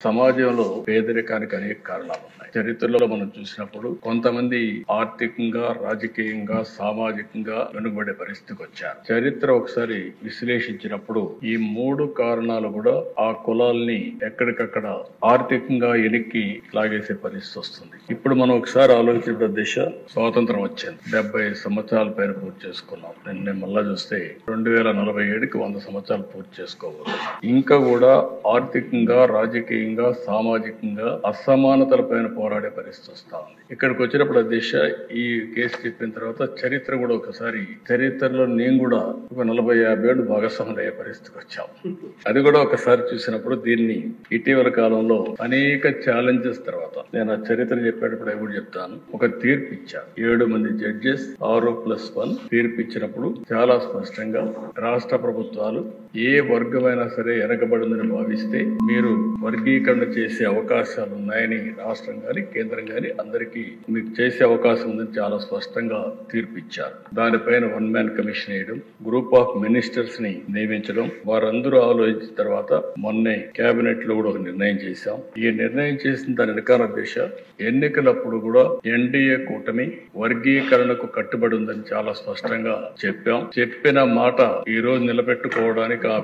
సమాజంలో పేదరికానికి అనేక కారణాలు ఉన్నాయి. చరిత్రలో మనం చూసినప్పుడు కొంతమంది ఆర్థికంగా, రాజకీయంగా, సామాజికంగా వెనుకబడే పరిస్థితికి వచ్చారు. చరిత్ర ఒకసారి విశ్లేషించినప్పుడు ఈ మూడు కారణాలు కూడా ఆ కులాల్ని ఎక్కడికక్కడ ఆర్థికంగా ఎనిక్కి లాగేసే పరిస్థితి వస్తుంది. ఇప్పుడు మనం ఒకసారి ఆలోచించిన దిశ స్వాతంత్రం వచ్చింది. 70 సంవత్సరాల పైన పూర్తి చేసుకున్నాం. నిన్న మళ్ళా చూస్తే 2047కి 100 సంవత్సరాలు పూర్తి చేసుకోవాలి. ఇంకా కూడా ఆర్థికంగా, రాజకీయంగా, సామాజికంగా అసమానతల పైన పోరాడే పరిస్థితి వస్తా ఉంది. ఇక్కడికి వచ్చినప్పుడు దిశ ఈ కేసు చెప్పిన తర్వాత చరిత్ర కూడా ఒకసారి చరిత్రలో నేను కూడా ఒక 40-50 ఏళ్ళు భాగస్వాములు అయ్యే పరిస్థితికి వచ్చాం. అది కూడా ఒకసారి చూసినప్పుడు దీన్ని ఇటీవల కాలంలో అనేక ఛాలెంజెస్ తర్వాత నేను ఆ చరిత్ర చెప్పేటప్పుడు అవి కూడా చెప్తాను. ఒక తీర్పు ఇచ్చాను. 7 మంది జడ్జెస్ 6+1 తీర్పు ఇచ్చినప్పుడు చాలా స్పష్టంగా రాష్ట్ర ప్రభుత్వాలు ఏ వర్గమైనా సరే వెనకబడిందని భావిస్తే మీరు వర్గీకరణ చేసే అవకాశాలు ఉన్నాయని రాష్ట్రం గాని కేంద్రం గాని అందరికీ మీకు చేసే అవకాశం ఉందని చాలా స్పష్టంగా తీర్పు ఇచ్చారు. దానిపైన 1 మ్యాన్ కమిషన్ వేయడం, గ్రూప్ ఆఫ్ మినిస్టర్స్ ని నియమించడం, వారందరూ ఆలోచించిన తర్వాత మొన్నే కేబినెట్ లో కూడా ఒక నిర్ణయం చేశాం. ఈ నిర్ణయం చేసిన దాని వెనకాల దిశ ఎన్నికలప్పుడు కూడా ఎన్డీఏ కూటమి వర్గీకరణకు కట్టుబడి ఉందని చాలా స్పష్టంగా చెప్పాం. చెప్పిన మాట ఈ రోజు నిలబెట్టుకోవడానికి ఆ